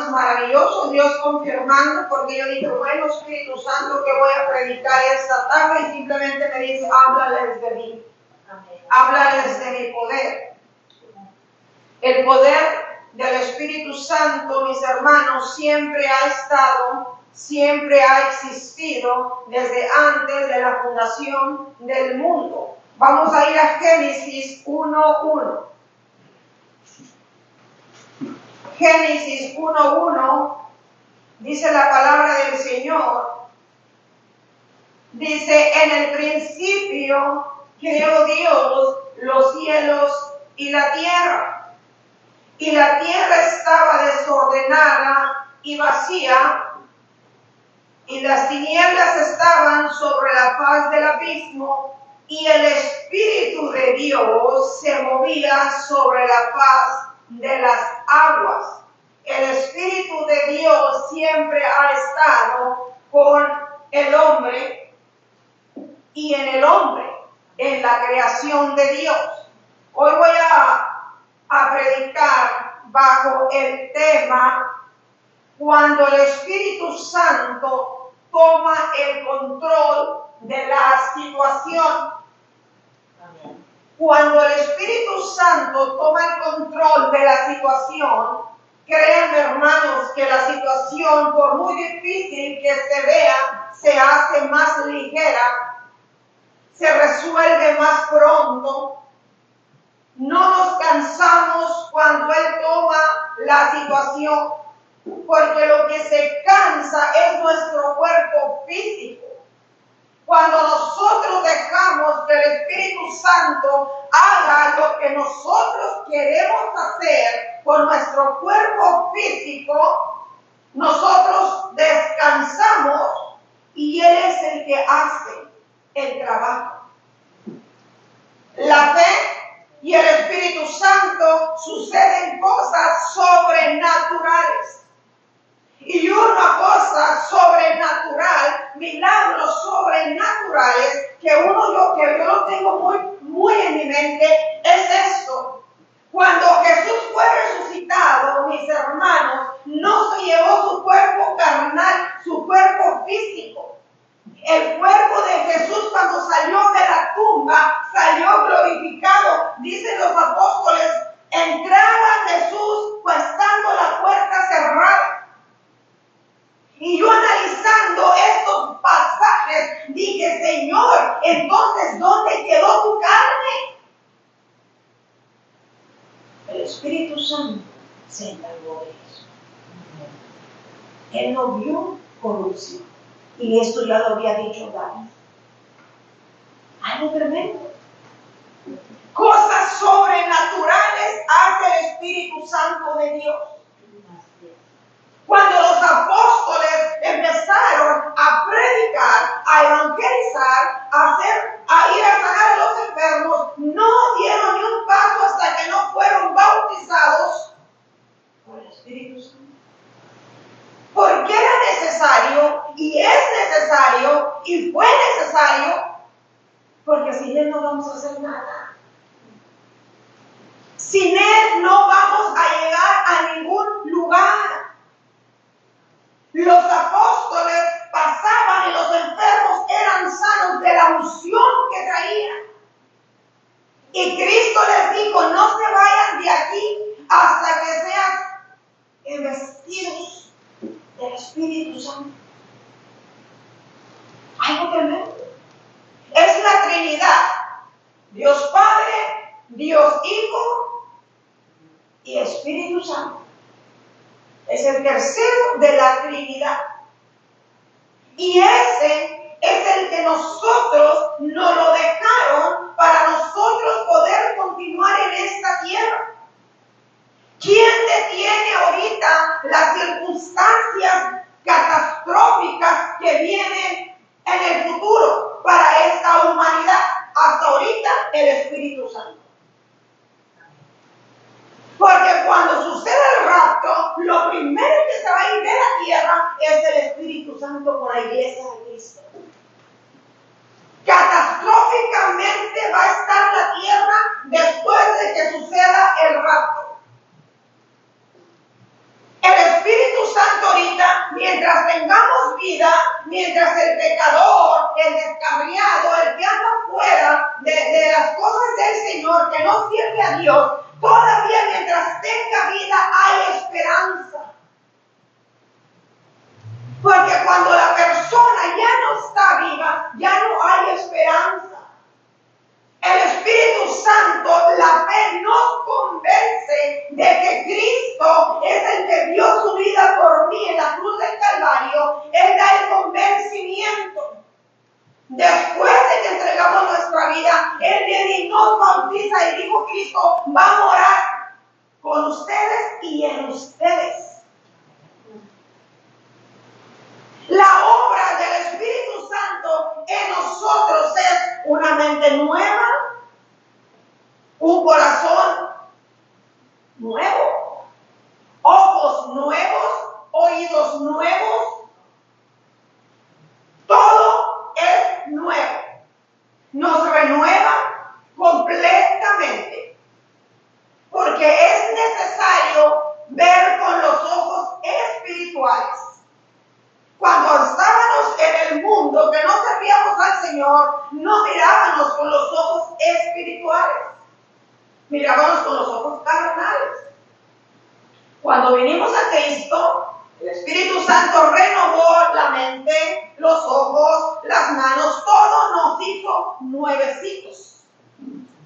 más maravilloso, Dios confirmando, porque yo dije, bueno, Espíritu Santo, ¿qué voy a predicar esta tarde? Y simplemente me dice, háblales de mí, háblales de mi poder. El poder del Espíritu Santo, mis hermanos, siempre ha estado, siempre ha existido desde antes de la fundación del mundo. Vamos a ir a Génesis 1:1. Génesis 1:1 dice la palabra del Señor. Dice, en el principio creó Dios los cielos y la tierra. Y la tierra estaba desordenada y vacía, y las tinieblas estaban sobre la faz del abismo, y el Espíritu de Dios se movía sobre la faz de las aguas. El Espíritu de Dios siempre ha estado con el hombre y en el hombre, en la creación de Dios. Hoy voy a predicar bajo el tema cuando el Espíritu Santo toma el control de la situación. Cuando el Espíritu Santo toma el control de la situación, créanme, hermanos, que la situación, por muy difícil que se vea, se hace más ligera, se resuelve más pronto. No nos cansamos cuando Él toma la situación, porque lo que se cansa es nuestro cuerpo físico. Cuando nosotros dejamos que el Espíritu Santo haga lo que nosotros queremos hacer con nuestro cuerpo físico, nosotros descansamos y Él es el que hace el trabajo. La fe y el Espíritu Santo suceden cosas sobrenaturales. Y una cosa sobrenatural, milagros sobrenaturales, que yo lo tengo muy en mi mente, es esto. Cuando Jesús fue resucitado, mis hermanos, no se llevó su cuerpo carnal, su cuerpo físico. El cuerpo de Jesús, cuando salió de la tumba, salió glorificado. Dicen los apóstoles, entraba Jesús pues estando la puerta cerrada. Y yo analizando estos pasajes, dije, Señor, entonces, ¿dónde quedó tu carne? El Espíritu Santo se encargó de eso. Él no vio corrupción. Y esto ya lo había dicho David. Algo tremendo. Cosas sobrenaturales hace el Espíritu Santo de Dios. Cuando los apóstoles empezaron a predicar, a evangelizar, a ir a sanar a los enfermos, no dieron ni un paso hasta que no fueron bautizados por el Espíritu Santo. Porque era necesario, y es necesario, y fue necesario, porque sin Él no vamos a hacer nada. Sin Él no vamos a llegar a ningún lugar. Los apóstoles pasaban y los enfermos eran sanos de la unción que traían. Y Cristo les dijo, no se vayan de aquí hasta que sean investidos del Espíritu Santo. Algo tremendo. Es la Trinidad. Dios Padre, Dios Hijo y Espíritu Santo. Es el tercero de la Trinidad. Y ese es el que nosotros nos lo dejaron para nosotros poder continuar en esta tierra. ¿Quién detiene ahorita las circunstancias catastróficas que vienen en el futuro para esta humanidad? Hasta ahorita el Espíritu Santo. Porque cuando sucede el rapto, lo primero que se va a ir de la tierra es el Espíritu Santo con la iglesia de Cristo. Catastróficamente va a estar la tierra después de que suceda el rapto. El Espíritu espirituales. Cuando estábamos en el mundo, que no servíamos al Señor, no mirábamos con los ojos espirituales, mirábamos con los ojos carnales. Cuando vinimos a Cristo, el Espíritu Santo renovó la mente, los ojos, las manos, todo nos hizo nuevecitos.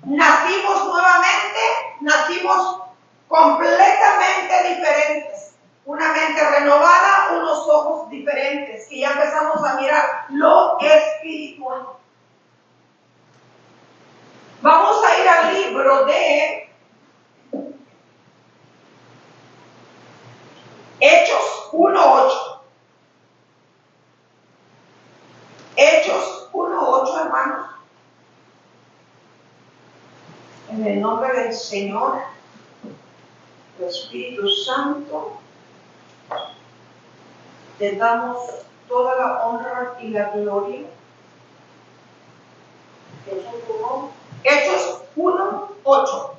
Nacimos nuevamente, nacimos completamente diferentes. Una mente renovada, unos ojos diferentes, que ya empezamos a mirar lo espiritual. Vamos a ir al libro de Hechos 1:8. Hechos 1:8, hermanos. En el nombre del Señor, el Espíritu Santo, te damos toda la honra y la gloria. Hechos 1:8.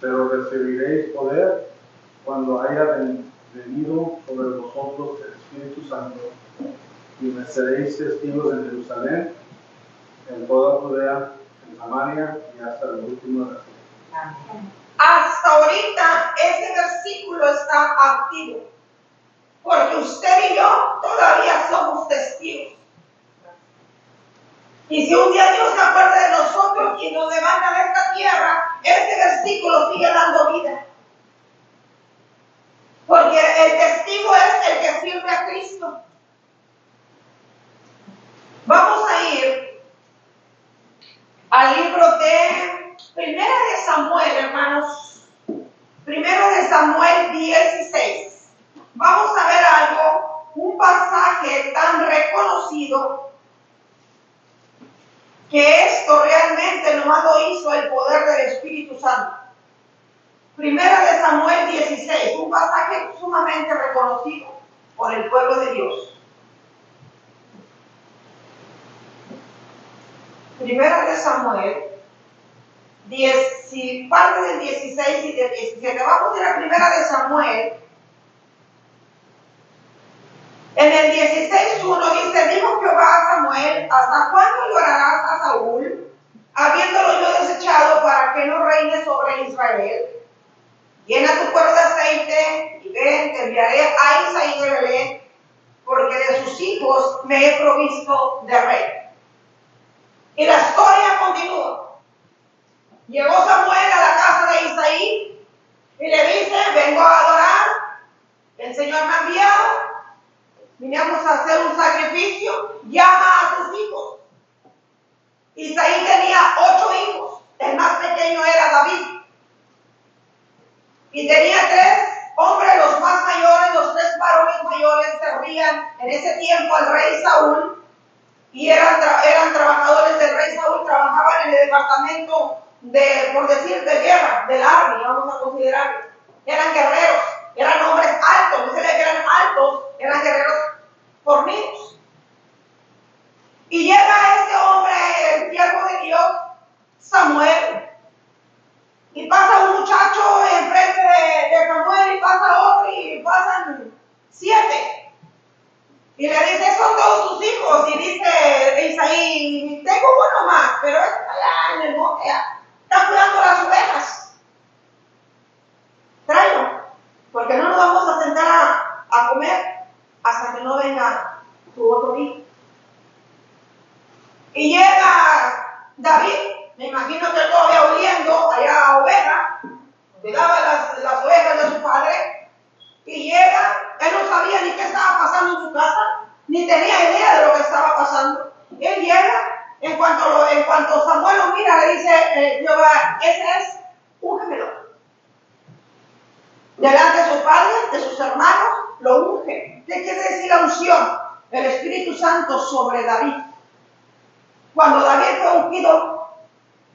Pero recibiréis poder cuando haya venido sobre vosotros el Espíritu Santo, y me seréis testigos en Jerusalén, en toda Judea, en Samaria y hasta el último de la tierra. Hasta ahorita ese versículo está activo, porque usted y yo todavía somos testigos. Y si un día Dios se acuerda de nosotros y nos levanta de esta tierra, ese versículo sigue dando vida. Porque el testigo es el que sirve a Cristo. Vamos a ir al libro de Primera de Samuel, hermanos. Primero de Samuel 16. Vamos a ver algo, un pasaje tan reconocido, que esto realmente nomás lo hizo el poder del Espíritu Santo. Primera de Samuel 16, un pasaje sumamente reconocido por el pueblo de Dios. Primera de Samuel 10, parte del 16 y del 17. Vamos a ir a Primera de Samuel. En el 16:1 dice: dijo Jehová a Samuel: ¿hasta cuándo llorarás a Saúl, habiéndolo yo desechado, para que no reine sobre Israel? Llena tu cuerda de aceite y ven, te enviaré a Isaí de Belén, porque de sus hijos me he provisto de rey. Y la historia continúa. Llegó Samuel a la casa de Isaí y le dice: vengo a adorar, el Señor me ha enviado, vinimos a hacer un sacrificio, llama a sus hijos. Isaí tenía 8 hijos, el más pequeño era David. Y tenía 3 hombres, los más mayores, los 3 varones mayores servían en ese tiempo al rey Saúl, y eran trabajadores del rey Saúl, trabajaban en el departamento de, por decir, de guerra, del army, vamos a considerarlo. Eran guerreros, eran hombres altos, no se le que eran altos, eran guerreros fornidos. Y llega ese hombre, el siervo de Dios, Samuel, y pasa un muchacho enfrente de Samuel, y pasa otro, y pasan 7. Y le dice: son todos sus hijos. Y dice Isaí: tengo uno más, pero está allá en el monte, está cuidando las ovejas. Tráelo, porque no nos vamos a sentar a comer hasta que no venga tu otro hijo. Y llega David, me imagino que todavía oliendo allá a oveja, cuidaba las ovejas de su padre, y llega, él no sabía ni qué estaba pasando en su casa, ni tenía idea de lo que estaba pasando. Él llega, en cuanto Samuel lo mira, le dice Jehová: ese es, úngemelo. Delante de sus padres, de sus hermanos, lo unge. ¿Qué quiere decir la unción? El Espíritu Santo sobre David. Cuando David fue ungido,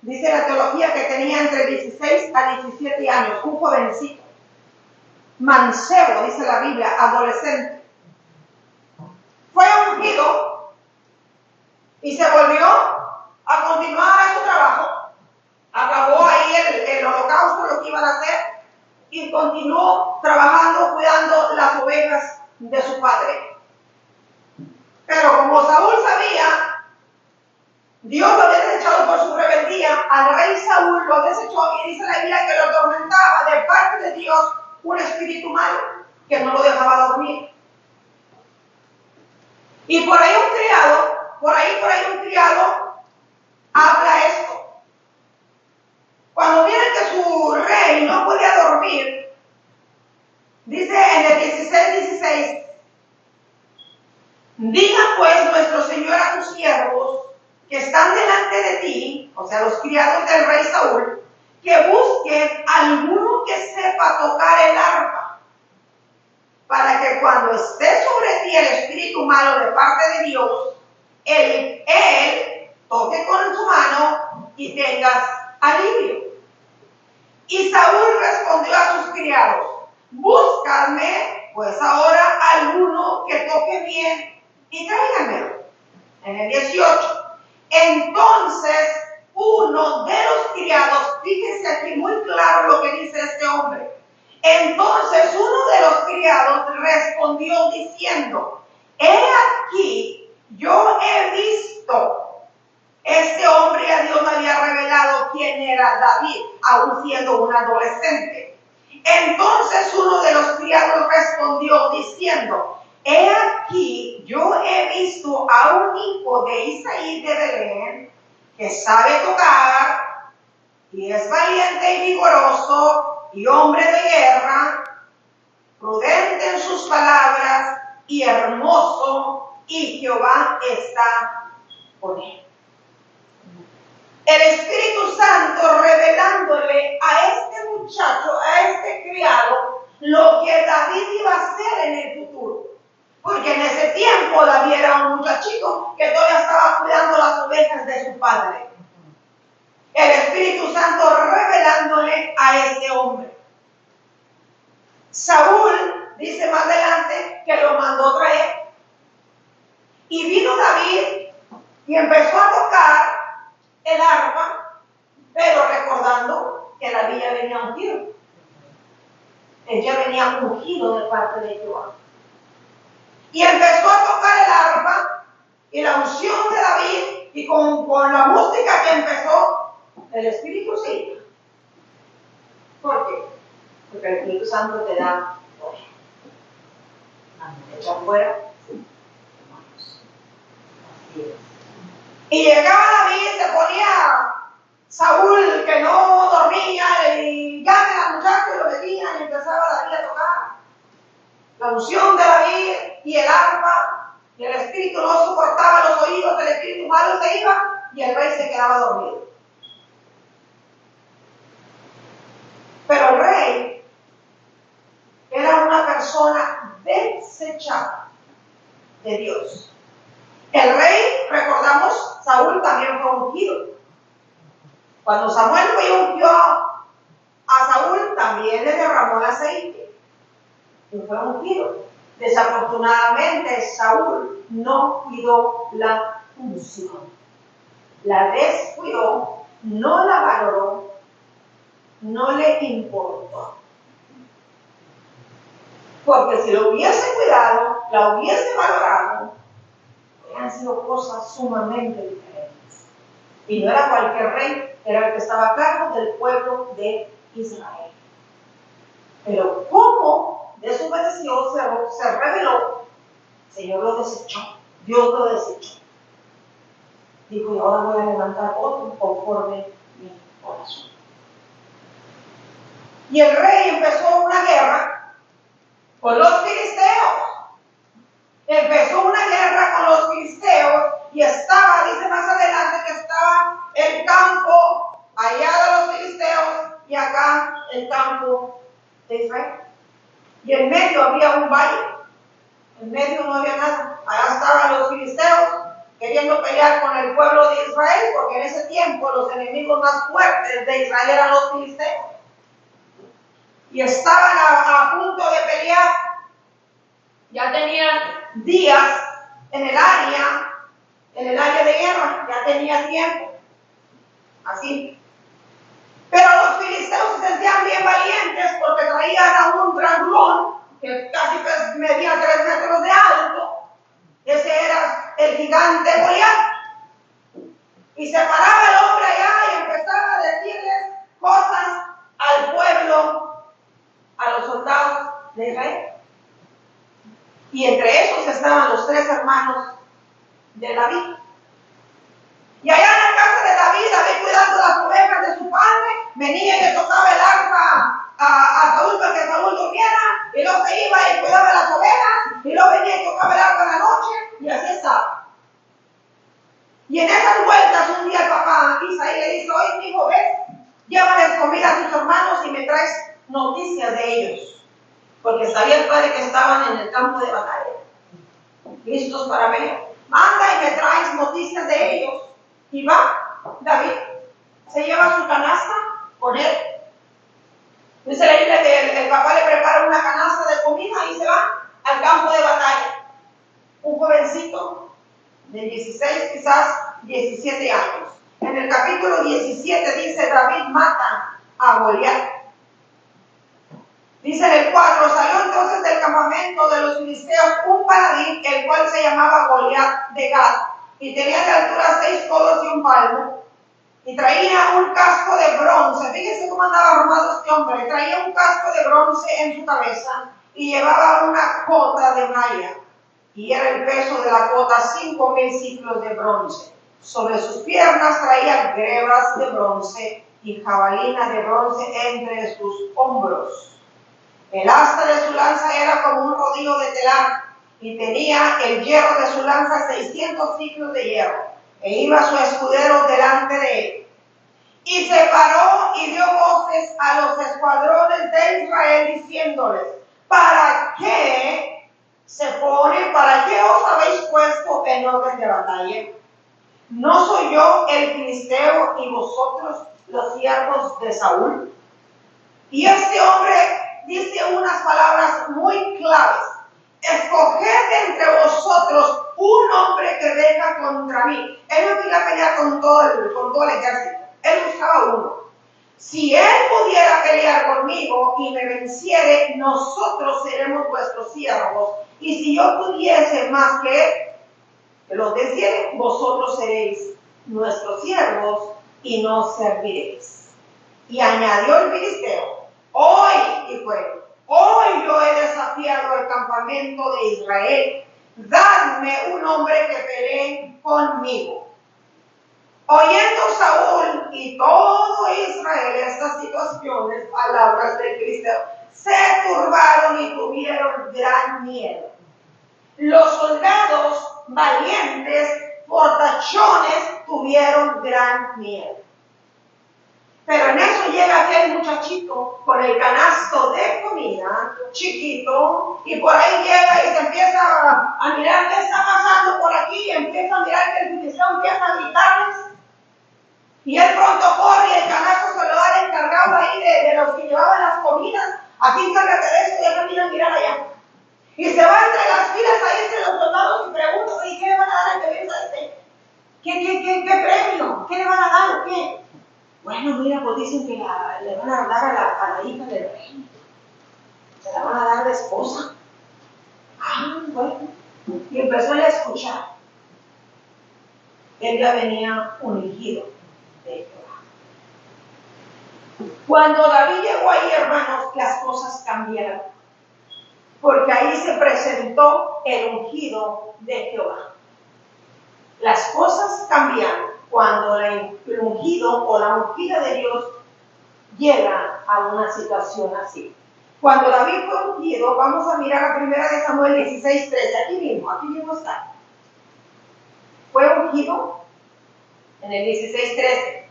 dice la teología que tenía entre 16 a 17 años, un jovencito, mancebo, dice la Biblia, adolescente. Fue ungido y se volvió a continuar en su trabajo. Acabó ahí el holocausto, lo que iban a hacer, y continuó trabajando, cuidando las ovejas de su padre. Pero como Saúl sabía, Dios lo había desechado por su rebeldía, al rey Saúl lo desechó y dice la Biblia que lo atormentaba de parte de Dios un espíritu malo que no lo dejaba dormir. Y por ahí un criado habla esto. Cuando miren que su rey no podía dormir, dice en el 16:16, diga pues nuestro Señor a tus siervos que están delante de ti, o sea, los criados del rey Saúl, que busquen alguno que sepa tocar el arpa, para que cuando esté sobre ti el espíritu malo de parte de Dios, él toque con su mano y tengas alivio. Y Saúl respondió a sus criados, búscame pues ahora alguno que toque bien y tráiganmelo. En el 18. Entonces uno de los criados, fíjense aquí muy claro lo que dice este hombre. Entonces uno de los criados respondió diciendo, he aquí, yo he visto. Este hombre a Dios me había revelado quién era David, aún siendo un adolescente. Entonces uno de los criados respondió diciendo, he aquí, yo he visto a un hijo de Isaí de Belén que sabe tocar y es valiente y vigoroso y hombre de guerra, prudente en sus palabras y hermoso, y Jehová está con él. El Espíritu Santo revelándole a este muchacho, a este criado, lo que David iba a hacer en el futuro. Porque en ese tiempo David era un muchachito que todavía estaba cuidando las ovejas de su padre. El Espíritu Santo revelándole a este hombre. Saúl dice más adelante que lo mandó traer. Y vino David y empezó a tocar el arpa, pero recordando que David ya venía ungido. Él ya venía ungido de parte de Jehová. Y empezó a tocar el arpa y la unción de David, y con la música que empezó, el Espíritu se iba. ¿Por qué? Porque el Espíritu Santo te da poder. Te echan fuera. Y llegaba David, se ponía Saúl, que no dormía, y llame a la muchacha y lo metían, y empezaba David a tocar. La unción de David y el arpa, y el espíritu no soportaba los oídos del espíritu malo, se iba, y el rey se quedaba dormido. Pero el rey era una persona desechada de Dios. El rey, recordamos, Saúl también fue ungido. Cuando Samuel fue y ungió a Saúl, también le derramó el aceite. Y fue ungido. Desafortunadamente, Saúl no cuidó la unción. La descuidó, no la valoró, no le importó. Porque si lo hubiese cuidado, la hubiese valorado, han sido cosas sumamente diferentes. Y no era cualquier rey, era el que estaba a cargo del pueblo de Israel. Pero como desobedeció, se rebeló, el Señor lo desechó, Dios lo desechó. Dijo, y ahora voy a levantar otro conforme mi corazón. Y el rey empezó una guerra con los filisteos. Empezó una guerra con los filisteos y estaba, dice más adelante, que estaba el campo allá de los filisteos y acá el campo de Israel. Y en medio había un valle, en medio no había nada. Allá estaban los filisteos queriendo pelear con el pueblo de Israel, porque en ese tiempo los enemigos más fuertes de Israel eran los filisteos. Y estaban a punto de pelear. Ya tenían días en el área de guerra, ya tenía tiempo, así. Pero los filisteos se sentían bien valientes porque traían traían a un dragón que casi medía 3 metros de alto. Ese era el gigante Goliat. Y se paraba el hombre allá y empezaba a decirles cosas al pueblo, a los soldados de Israel. Y entre esos estaban los 3 hermanos de David. Y allá en la casa de David cuidando las ovejas de su padre, venía y le tocaba el arpa a Saúl para que Saúl durmiera, y luego se iba y cuidaba las ovejas, y luego venía y tocaba el arpa en la noche, y así estaba. Y en esas vueltas un día el papá Isaí le dice: oye, mi hijo, ves, llévales comida a tus hermanos y me traes noticias de ellos, porque sabía el padre que estaban en el campo de batalla, listos para ver. Manda y me traes noticias de ellos. Y va David, se lleva su canasta con él. Dice la Biblia que el papá le prepara una canasta de comida y se va al campo de batalla. Un jovencito de 16, quizás 17 años. En el capítulo 17 dice: David mata a Goliat. Dice en el 4: salió entonces del campamento de los filisteos un paladín, el cual se llamaba Goliat de Gat, y tenía de altura 6 codos y un palmo, y traía un casco de bronce. Fíjense cómo andaba armado este hombre. Traía un casco de bronce en su cabeza y llevaba una cota de malla, y era el peso de la cota 5,000 ciclos de bronce. Sobre sus piernas traía grebas de bronce y jabalina de bronce entre sus hombros. El asta de su lanza era como un rodillo de telar, y tenía el hierro de su lanza 600 ciclos de hierro, e iba su escudero delante de él. Y se paró y dio voces a los escuadrones de Israel, diciéndoles: ¿para qué se pone? ¿Para qué os habéis puesto en orden de batalla? ¿No soy yo el filisteo y vosotros los siervos de Saúl? Y este hombre dice unas palabras muy claves: escoged entre vosotros un hombre que venga contra mí. Él no quería pelear con todo el ejército, él buscaba uno. Si él pudiera pelear conmigo y me venciere, nosotros seremos vuestros siervos. Y si yo pudiese más que él, que los venciere, vosotros seréis nuestros siervos y nos serviréis. Y añadió el filisteo: hoy, dijo él, hoy yo he desafiado el campamento de Israel. Dadme un hombre que pelee conmigo. Oyendo Saúl y todo Israel estas situaciones, palabras del filisteo, se turbaron y tuvieron gran miedo. Los soldados valientes, fortachones, tuvieron gran miedo. Pero en eso llega aquel muchachito con el canasto de comida, chiquito, y por ahí llega y se empieza a mirar qué está pasando por aquí, y empieza a mirar que el filisteo empieza a gritarles. Y él pronto corre y el canasto se lo da al encargado ahí de los que llevaban las comidas. Aquí encárgate de esto y acá miran mirar allá. Y se va entre las filas ahí entre los soldados y pregunta: ¿y qué le van a dar al que venza este? ¿Qué premio? ¿Qué le van a dar o qué? Bueno, mira, pues dicen que le van a dar a la hija del rey. Se la van a dar de esposa. Ah, bueno. Y empezó a escuchar. Él ya venía ungido de Jehová. Cuando David llegó ahí, hermanos, las cosas cambiaron. Porque ahí se presentó el ungido de Jehová. Las cosas cambian cuando el ungido o la ungida de Dios llega a una situación así. Cuando David fue ungido, vamos a mirar a 1 Samuel 16:13, aquí mismo está. Fue ungido en el 16:13.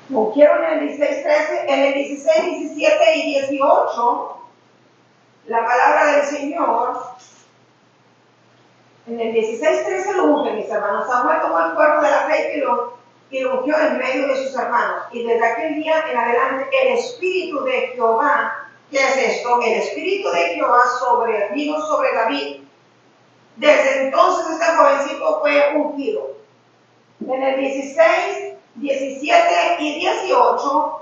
Ungieron en el 16:13, en el 16, 17 y 18, la palabra del Señor. En el 16:13 lo unge, mis hermanos. Samuel tomó el cuerno del aceite y lo ungió en medio de sus hermanos. Y desde aquel día en adelante el Espíritu de Jehová, ¿qué es esto? El Espíritu de Jehová vino sobre David. Desde entonces este jovencito fue ungido. En el 16 17 y 18.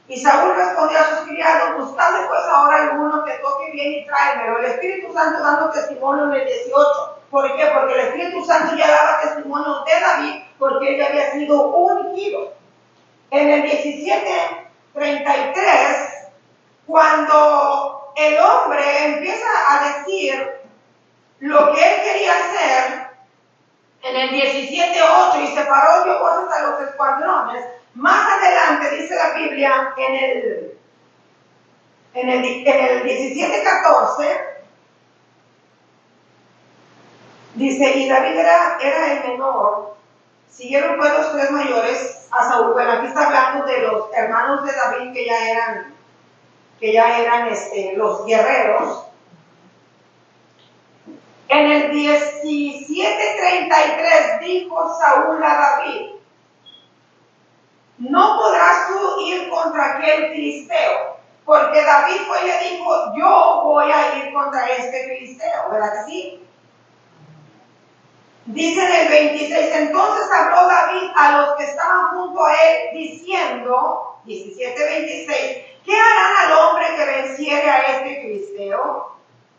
Y Saúl respondió a sus criados: buscadle pues ahora alguno que toque bien y tráemelo. El Espíritu Santo dando testimonio en el 18. ¿Por qué? Porque el Espíritu Santo ya daba testimonio de David, porque él ya había sido ungido. En el 17:33, cuando el hombre empieza a decir lo que él quería hacer, en el 17:8, y separó yo voces a los escuadrones. Más adelante dice la Biblia en el 17:14, dice: y David era el menor, siguieron pues los tres mayores a Saúl. Bueno, aquí está hablando de los hermanos de David que ya eran los guerreros. En el 17:33 dijo Saúl a David: no podrás tú ir contra aquel filisteo, porque David fue y le dijo: yo voy a ir contra este filisteo, ¿verdad que sí? Dice en el 26: entonces habló David a los que estaban junto a él, diciendo, 17:26, ¿qué harán al hombre que venciere a este filisteo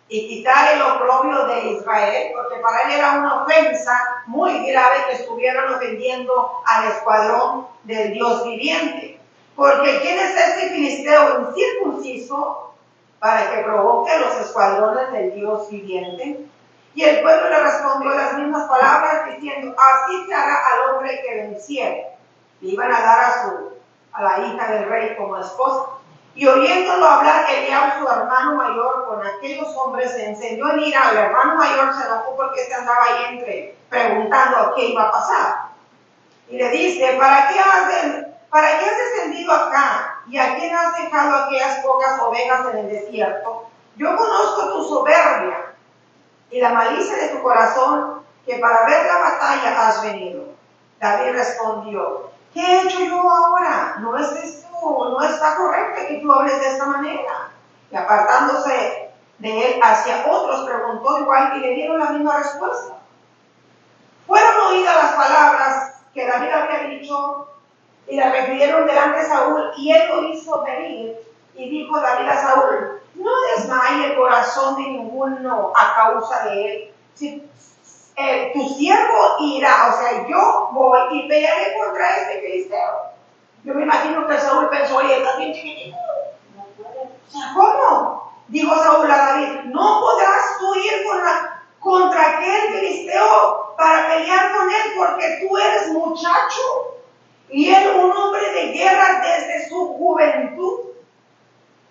y quitar el oprobio de Israel? Porque para él era una ofensa muy grave que estuvieran ofendiendo al escuadrón del Dios viviente. Porque ¿quién es este filisteo incircunciso para que provoque los escuadrones del Dios viviente? Y el pueblo le respondió las mismas palabras, diciendo: así se hará al hombre que venciere. Le iban a dar a la hija del rey como esposa. Y oyéndolo hablar Eliab, su hermano mayor, con aquellos hombres, se encendió en ira. El hermano mayor se enojó porque se andaba ahí preguntando qué iba a pasar. Y le dice: ¿para qué has descendido acá? ¿Y a quién has dejado aquellas pocas ovejas en el desierto? Yo conozco tu soberbia y la malicia de tu corazón, que para ver la batalla has venido. David respondió: ¿qué he hecho yo ahora? No está correcto que tú hables de esta manera. Y apartándose de él hacia otros, preguntó igual y le dieron la misma respuesta. Fueron oídas las palabras que David había dicho y las refirieron delante de Saúl, y él lo hizo venir. Y dijo David a Saúl: no desmaye el corazón de ninguno a causa de él. Si tu siervo irá, o sea, yo voy y pelearé contra este filisteo. Yo me imagino que Saúl pensó: oye, está bien chiquitito. O sea, ¿cómo? Dijo Saúl a David: no podrás tú ir contra aquel filisteo para pelear con él, porque tú eres muchacho y él un hombre de guerra desde su juventud.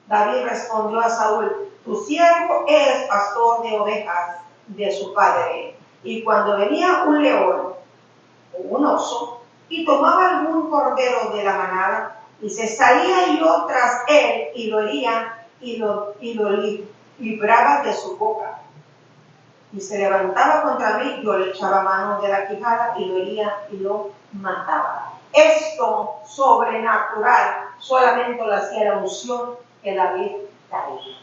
David respondió a Saúl: tu siervo es pastor de ovejas de su padre, y cuando venía un león o un oso y tomaba algún cordero de la manada, y se salía yo tras él y lo hería y lo libraba de su boca, y se levantaba contra mí, yo le echaba mano de la quijada y lo hería y lo mataba. Esto sobrenatural solamente lo hacía la unción que David traía.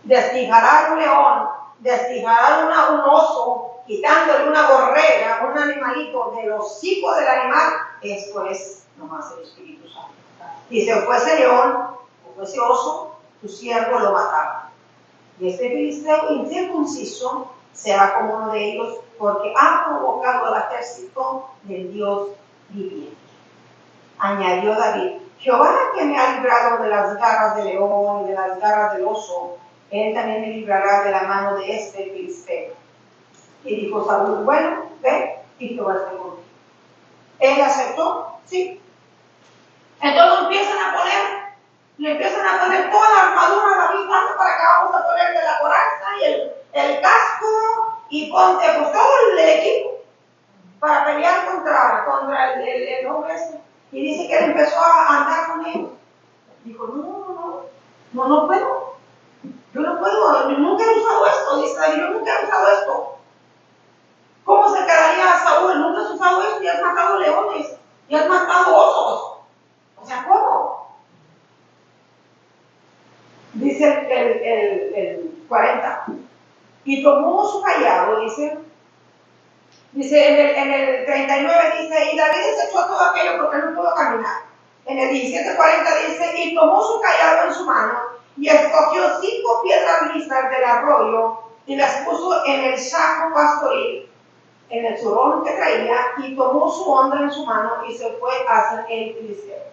Desfijará un león, desfijará un oso, quitándole una borrega, un animalito del hocico del animal. Esto es nomás el Espíritu Santo. Y si fuese león o fuese oso, tu siervo lo mataba. Y este filisteo incircunciso será como uno de ellos, porque ha provocado al ejército del Dios viviente. Añadió David: Jehová, que me ha librado de las garras del león y de las garras del oso, él también me librará de la mano de este filisteo. Y dijo Saúl: bueno, ve, y Jehová esté contigo. Él aceptó, sí. Entonces le empiezan a poner toda la armadura a David: vamos para acá, vamos a ponerle la coraza y el casco, y ponte pues todo el equipo para pelear contra el hombre ese. Y dice que él empezó a andar con ellos. Dijo: no puedo. Yo no puedo, yo nunca he usado esto. Dice David: yo nunca he usado esto. ¿Cómo se quedaría a Saúl? Nunca has usado esto y has matado leones y has matado osos. O sea, ¿cómo? Dice el 40. Y tomó su callado, dice, Dice en el 39 dice, y David desechó todo aquello porque no pudo caminar. En el 17:40 dice, y tomó su callado en su mano y escogió 5 piedras lisas del arroyo y las puso en el saco pastoril, en el zurrón que traía, y tomó su honda en su mano y se fue hacia el filisteo.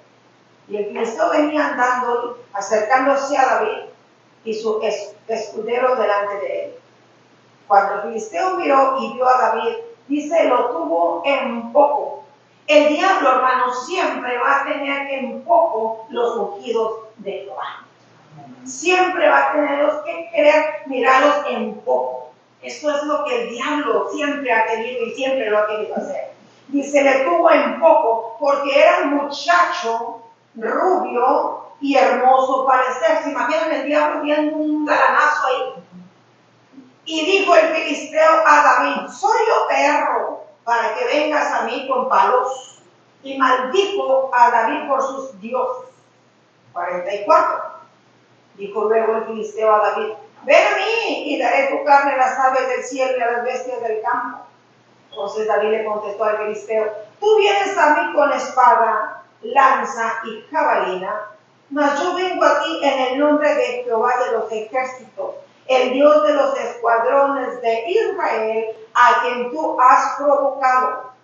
Y el filisteo venía andando, acercándose a David y su escudero delante de él. Cuando el filisteo miró y vio a David, dice, lo tuvo en poco. El diablo, hermano, siempre va a tener en poco los ungidos de Jehová. Siempre va a tener que querer mirarlos en poco. Eso es lo que el diablo siempre ha querido y siempre lo ha querido hacer. Dice, le tuvo en poco porque era un muchacho rubio y hermoso parecer. ¿Se imaginan el diablo viendo un galanazo ahí? Y dijo el filisteo a David, soy yo perro para que vengas a mí con palos. Y maldijo a David por sus dioses. 44. Dijo luego el filisteo a David, ven a mí y daré tu carne a las aves del cielo y a las bestias del campo. Entonces David le contestó al filisteo, tú vienes a mí con espada, lanza y jabalina, mas yo vengo a ti en el nombre de Jehová de los ejércitos, el Dios de los escuadrones de Israel, a quien tú has provocado.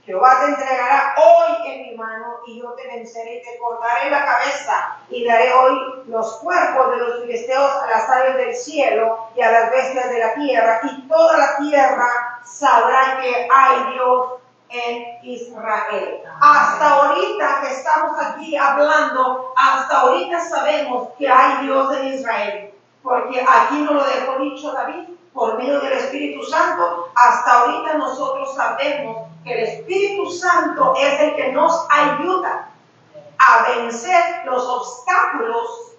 Jehová te entregará hoy en mi mano y yo te venceré y te cortaré la cabeza y daré hoy los cuerpos de los filisteos a las aves del cielo y a las bestias de la tierra, y toda la tierra sabrá que hay Dios en Israel. Hasta ahorita que estamos aquí hablando, hasta ahorita sabemos que hay Dios en Israel, porque aquí nos lo dejó dicho David por medio del Espíritu Santo. Hasta ahorita nosotros sabemos que el Espíritu Santo es el que nos ayuda a vencer los obstáculos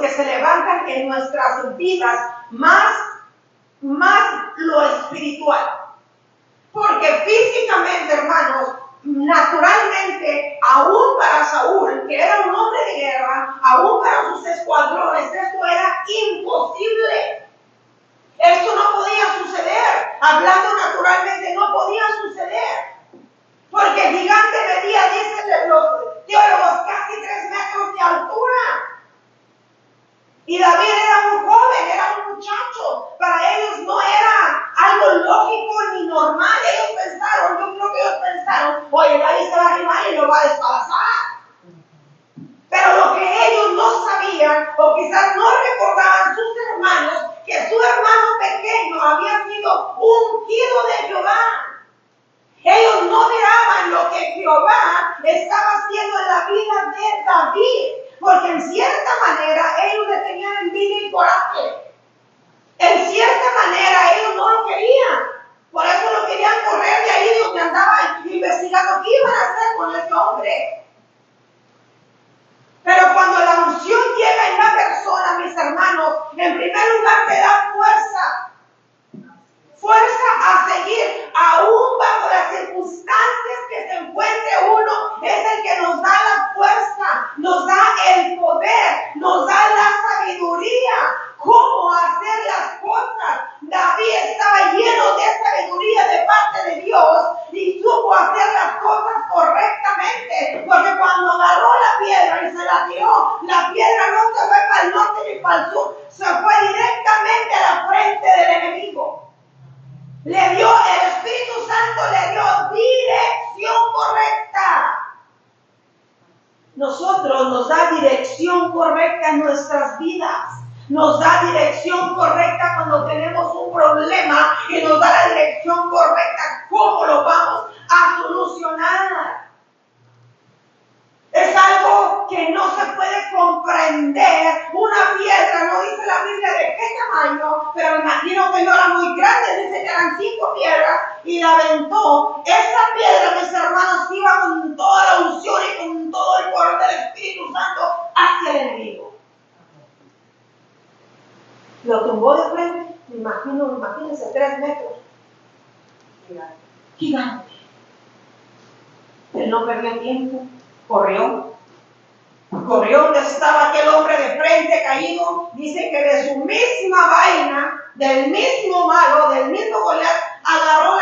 que se levantan en nuestras vidas, más lo espiritual. Porque físicamente, hermanos, naturalmente, aún para Saúl, que era un hombre de guerra, aún para sus escuadrones, esto era imposible. Esto no podía suceder. Hablando naturalmente, no podía suceder. Porque el gigante medía, dicen los teólogos, casi 3 metros de altura. Y David era un joven, era un muchacho. Para ellos no era algo lógico ni normal. Ellos pensaron, yo creo que ellos pensaron, oye, David se va a arribar y lo va a despedazar. Pero lo que ellos no sabían, o quizás no recordaban sus hermanos, que su hermano pequeño había sido ungido de Jehová. Ellos no miraban lo que Jehová estaba haciendo en la vida de David, porque en cierta manera ellos le tenían envidia y coraje. En cierta manera ellos no lo querían. Por eso lo querían correr de ahí donde andaban investigando qué iban a hacer con ese hombre. Pero cuando la unción llega en la persona, mis hermanos, en primer lugar te da fuerza. Fuerza a seguir, aún bajo las circunstancias que se encuentre uno, es el que nos da la fuerza, nos da el poder, nos da la sabiduría, cómo hacer las cosas. David estaba lleno de sabiduría de parte de Dios y supo hacer las cosas correctamente, porque cuando agarró la piedra y se la tiró, la piedra no se fue para el norte ni para el sur, se fue directamente a la frente del enemigo. Le dio, el Espíritu Santo le dio dirección correcta. Nosotros nos da dirección correcta en nuestras vidas. Nos da dirección correcta cuando tenemos un problema y nos da la dirección correcta cómo lo vamos a solucionar. Es algo que no se puede comprender. Una piedra, no dice la Biblia de qué tamaño, pero me imagino que no era muy grande, dice que eran 5 piedras y la aventó. Esa piedra, mis hermanos, iba con toda la unción y con todo el poder del Espíritu Santo hacia el enemigo. Lo tumbó de frente, imagínense 3 metros. Gigante. Él no perdió tiempo. Corrió donde estaba aquel hombre de frente caído. Dice que de su misma vaina, del mismo malo, del mismo Goliat, agarró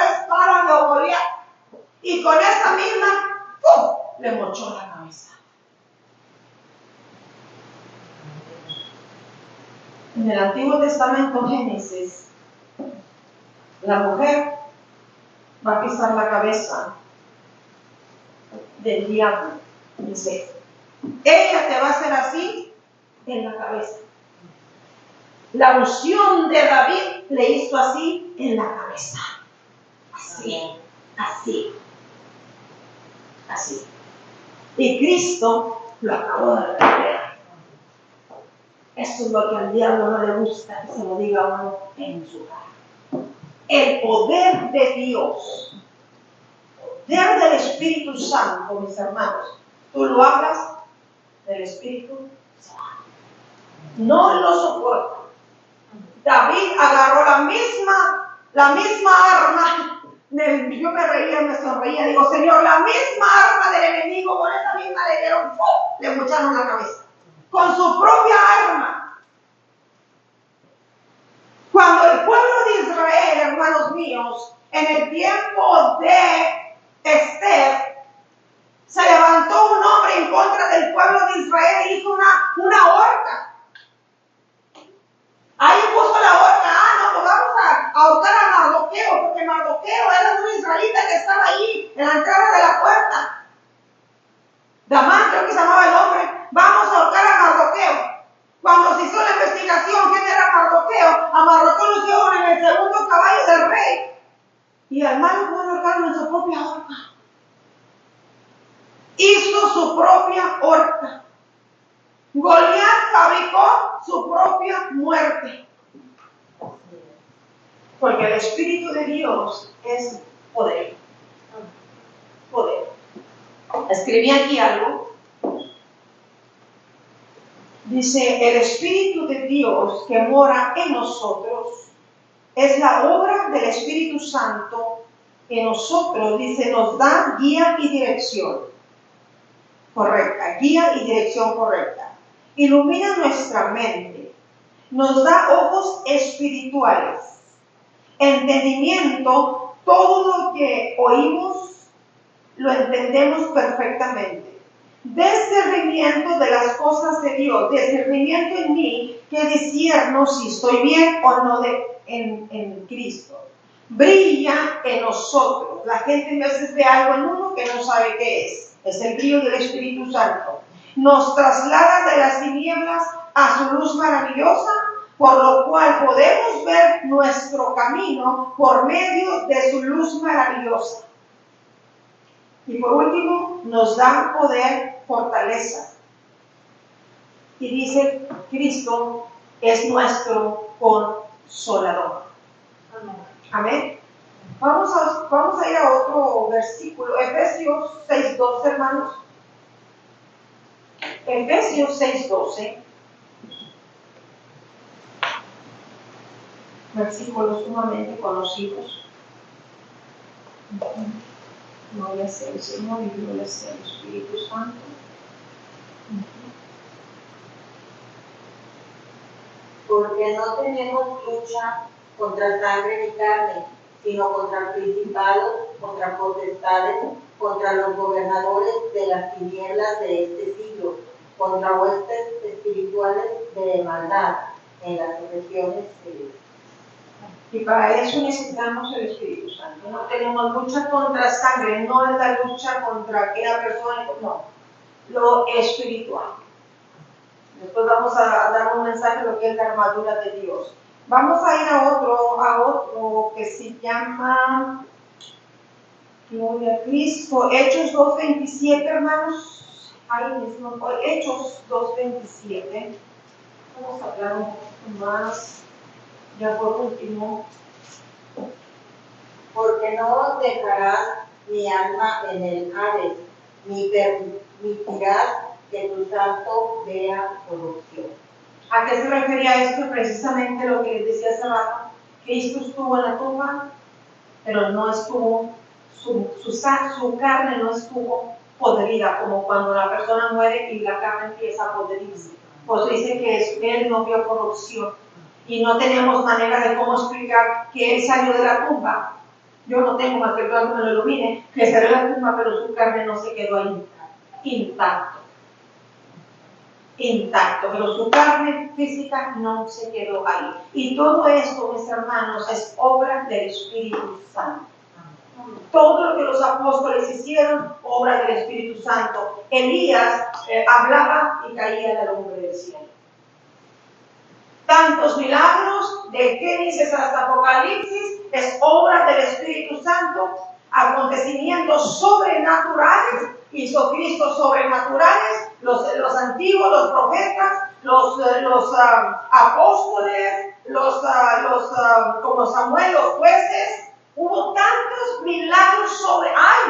corchó la cabeza. En el Antiguo Testamento, Génesis, la mujer va a pisar la cabeza del diablo. Dice, ella te va a hacer así en la cabeza. La unción de David le hizo así en la cabeza. Así, así, así. Y Cristo lo acabó de perder. Eso es lo que al diablo no le gusta, que se lo diga a uno en su cara. El poder de Dios, el poder del Espíritu Santo, mis hermanos, tú lo hablas del Espíritu Santo. No lo soporta. David agarró la misma arma. Yo me reía, me sonreía, digo, Señor, la misma arma del enemigo, con esa misma le dieron, le mocharon la cabeza. Con su propia arma. Cuando el pueblo de Israel, hermanos míos, en el tiempo de Esther, se levantó un hombre en contra del pueblo de Israel e hizo una horca. Ahí puso la horca. No, pues vamos a ahorcar a Mardoqueo, porque Mardoqueo era un israelita que estaba ahí en la entrada de la puerta. Damán, creo que se llamaba el hombre. Vamos a ahorcar a Mardoqueo. Cuando se hizo la investigación, ¿quién era Mardoqueo? A Mardoqueo lo hicieron en el segundo caballo del rey. Y al malo lo ahorcaron en su propia horca. Hizo su propia horca. Goliat fabricó su propia muerte. Porque el Espíritu de Dios es poder. Poder. Escribí aquí algo. Dice, el Espíritu de Dios que mora en nosotros es la obra del Espíritu Santo que nosotros, dice, nos da guía y dirección correcta. Guía y dirección correcta. Ilumina nuestra mente. Nos da ojos espirituales. Entendimiento, todo lo que oímos lo entendemos perfectamente. Discernimiento de las cosas de Dios, discernimiento en mí que discierno si estoy bien o no en Cristo. Brilla en nosotros. La gente a veces ve algo en uno que no sabe qué es. Es el brillo del Espíritu Santo. Nos traslada de las tinieblas a su luz maravillosa, por lo cual podemos ver nuestro camino por medio de su luz maravillosa. Y por último, nos da poder, fortaleza. Y dice, Cristo es nuestro consolador. Amén. Vamos a ir a otro versículo, Efesios 6:12, hermanos. Efesios 6:12. Versículos sumamente conocidos. Gloria sea el Señor y gloria sea el Espíritu Santo. Porque no tenemos lucha contra sangre ni carne, sino contra principados, contra potestades, contra los gobernadores de las tinieblas de este siglo, contra huestes espirituales de maldad en las regiones celestes. Y para eso necesitamos el Espíritu Santo. No tenemos lucha contra sangre, no es la lucha contra aquella persona, no, lo espiritual. Después vamos a dar un mensaje de lo que es la armadura de Dios. Vamos a ir a otro que se llama, gloria a Cristo, Hechos 2:27, hermanos. Ahí mismo, Hechos 2:27. Vamos a hablar un poquito más. Ya por último, porque no dejarás mi alma en el Hades, ni permitirás que tu santo vea corrupción. ¿a qué se refería esto? Precisamente lo que les decía hace rato. Cristo estuvo en la tumba, pero no estuvo, su carne no estuvo podrida, como cuando la persona muere y la carne empieza a podrirse. Pues dice que él no vio corrupción. Y no tenemos manera de cómo explicar que él salió de la tumba. Yo no tengo más que el que me lo ilumine, que salió de la tumba, pero su carne no se quedó ahí. intacto. Intacto, pero su carne física no se quedó ahí. Y todo esto, mis hermanos, es obra del Espíritu Santo. Todo lo que los apóstoles hicieron, obra del Espíritu Santo. Elías hablaba y caía la lumbre del cielo. Tantos milagros, de Génesis hasta Apocalipsis, es obra del Espíritu Santo. Acontecimientos sobrenaturales, hizo Cristo sobrenaturales, los antiguos, los profetas, los apóstoles, como Samuel, los jueces. Hubo tantos milagros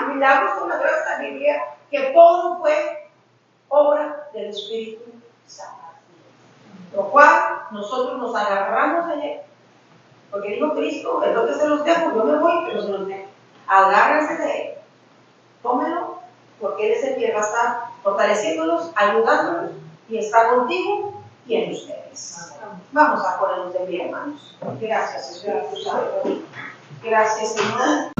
milagros con la gracia de la Biblia, que todo fue obra del Espíritu Santo. Lo cual nosotros nos agarramos de él. Porque dijo Cristo, es lo que se los dejo, yo me voy, pero se los dejo. Agárrense de él. Tómenlo, porque él es el que va a estar fortaleciéndolos, ayudándolos, y está contigo y en ustedes. Vamos a ponernos de pie, hermanos. Gracias, Espíritu Santo. Gracias, Señor.